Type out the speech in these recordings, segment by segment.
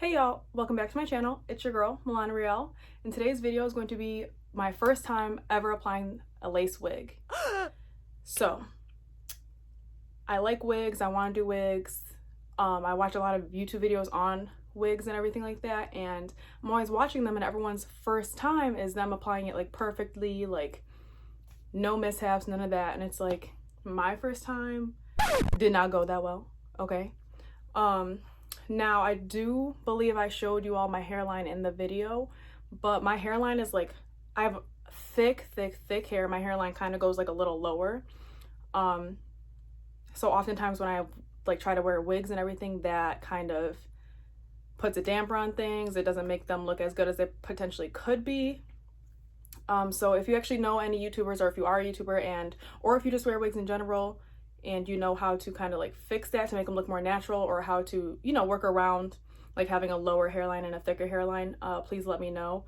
Hey y'all, welcome back to my channel. It's your girl, Milan Ri'Elle, and today's video is going to be my first time ever applying a lace wig. So, I like wigs, I want to do wigs. I watch a lot of YouTube videos on wigs and everything like that, and I'm always watching them, and everyone's first time is them applying it like perfectly, like no mishaps, none of that, and it's like my first time did not go that well, okay? Now I do believe I showed you all my hairline in the video, but my hairline is like, I have thick hair. My hairline kind of goes like a little lower. So oftentimes when I like try to wear wigs and everything, that kind of puts a damper on things. It doesn't make them look as good as they potentially could be. So if you actually know any YouTubers, or if you are a YouTuber or if you just wear wigs in general, and you know how to kind of like fix that to make them look more natural, or how to, you know, work around like having a lower hairline and a thicker hairline, please let me know.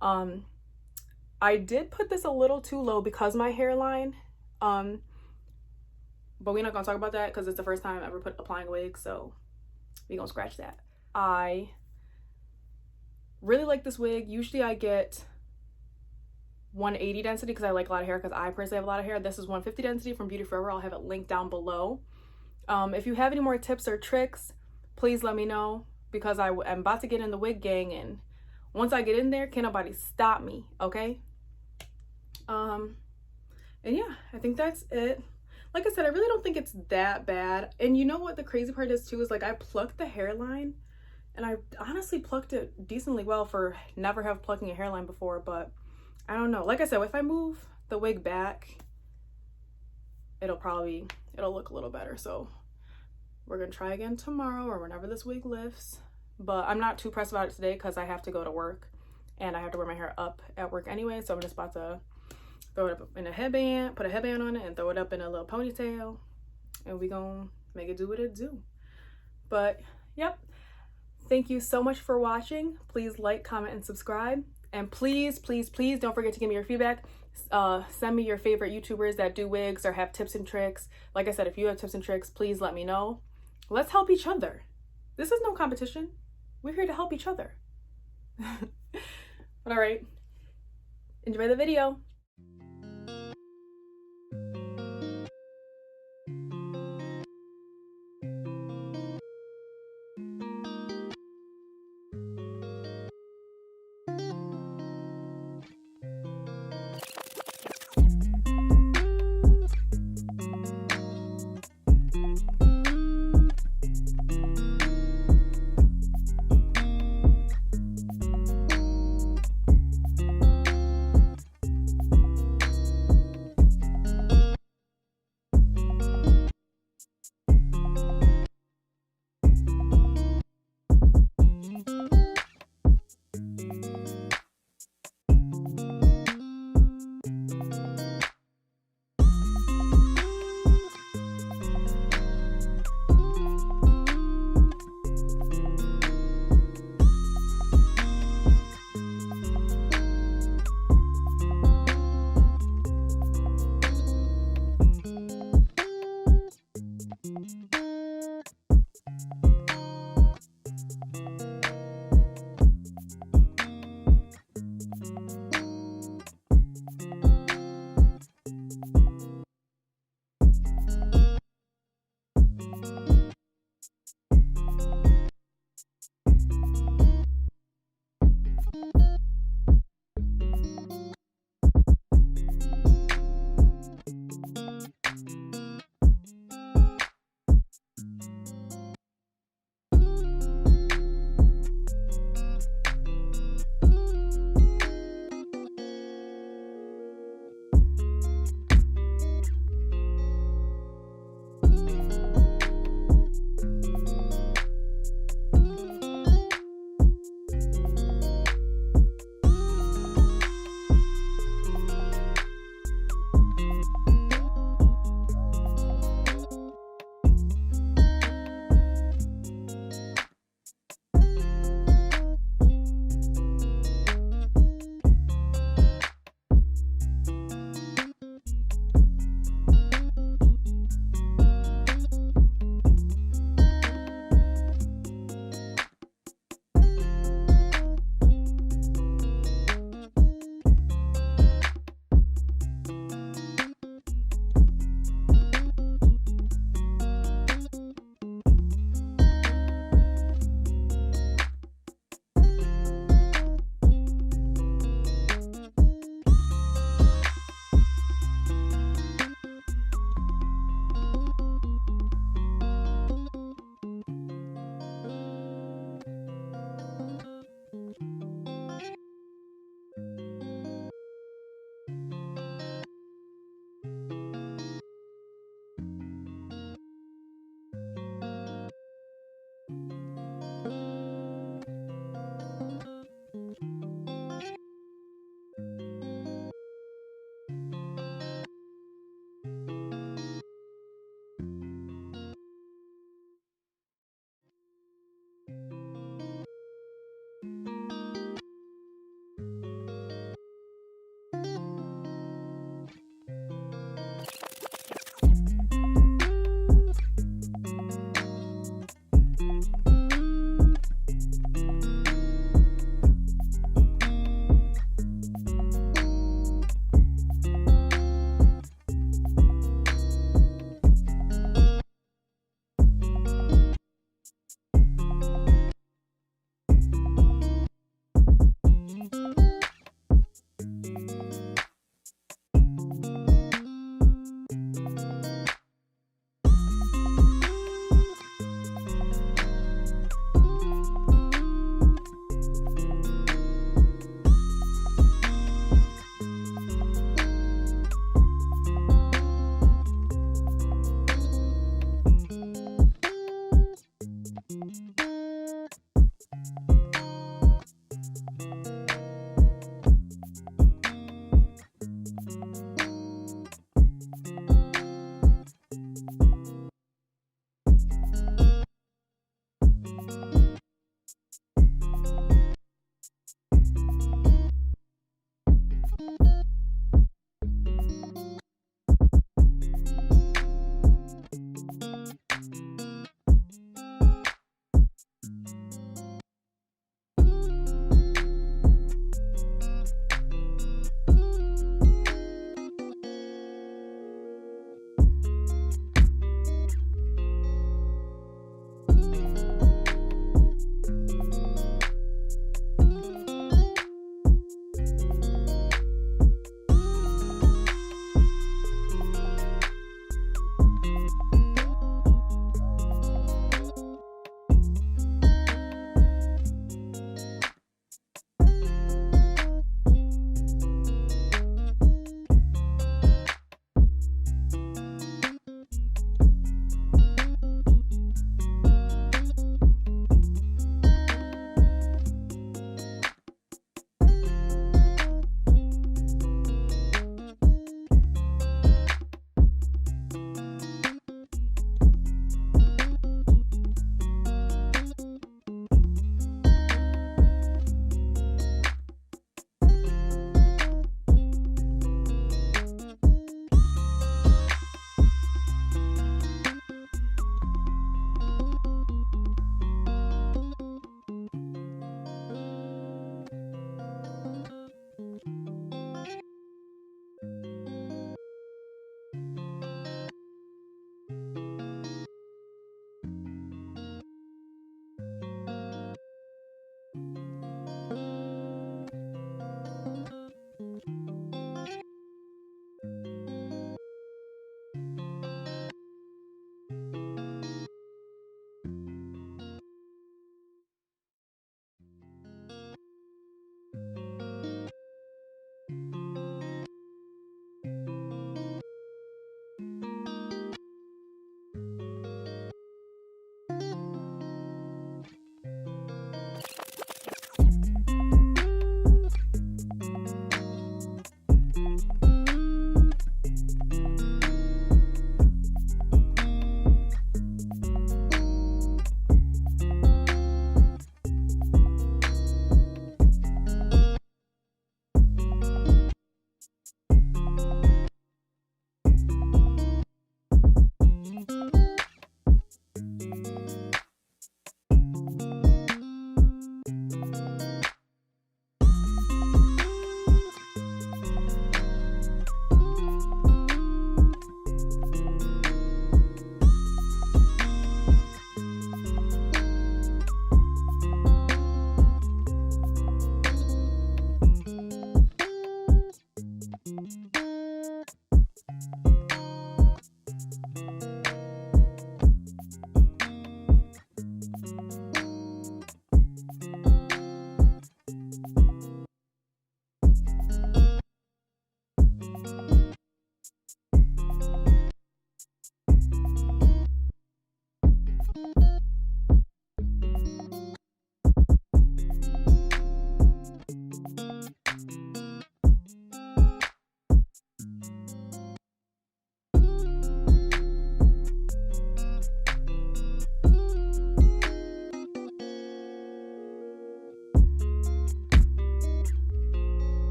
I did put this a little too low because my hairline, but we're not gonna talk about that because it's the first time I ever applying a wig, so we gonna scratch that. I really like this wig. Usually I get 180 density because I like a lot of hair, because I personally have a lot of hair. This is 150 density from BeautyForever. I'll have it linked down below. If you have any more tips or tricks, please let me know, because I'm about to get in the wig gang, and once I get in there, can't nobody stop me, okay? And yeah, I think that's it. Like I said, I really don't think it's that bad. And you know what the crazy part is too, is like I plucked the hairline, and I honestly plucked it decently well for never have plucking a hairline before, but I don't know. Like I said, if I move the wig back, it'll look a little better. So we're gonna try again tomorrow or whenever this wig lifts. But I'm not too pressed about it today because I have to go to work and I have to wear my hair up at work anyway. So I'm just about to throw it up in a headband, put a headband on it, and throw it up in a little ponytail, and we gonna make it do what it do. But yep, thank you so much for watching. Please like, comment, and subscribe. And please don't forget to give me your feedback. Send me your favorite YouTubers that do wigs or have tips and tricks. Like I said, if you have tips and tricks, please let me know. Let's help each other. This is no competition. We're here to help each other. But all right, enjoy the video.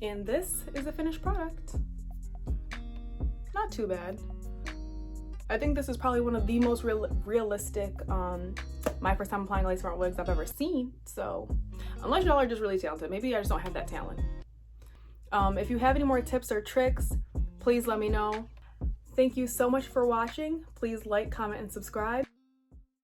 And this is a finished product. Not too bad. I think this is probably one of the most realistic my first time applying lace front wigs I've ever seen. So unless y'all are just really talented, maybe I just don't have that talent. If you have any more tips or tricks, please let me know. Thank you so much for watching. Please like, comment, and subscribe.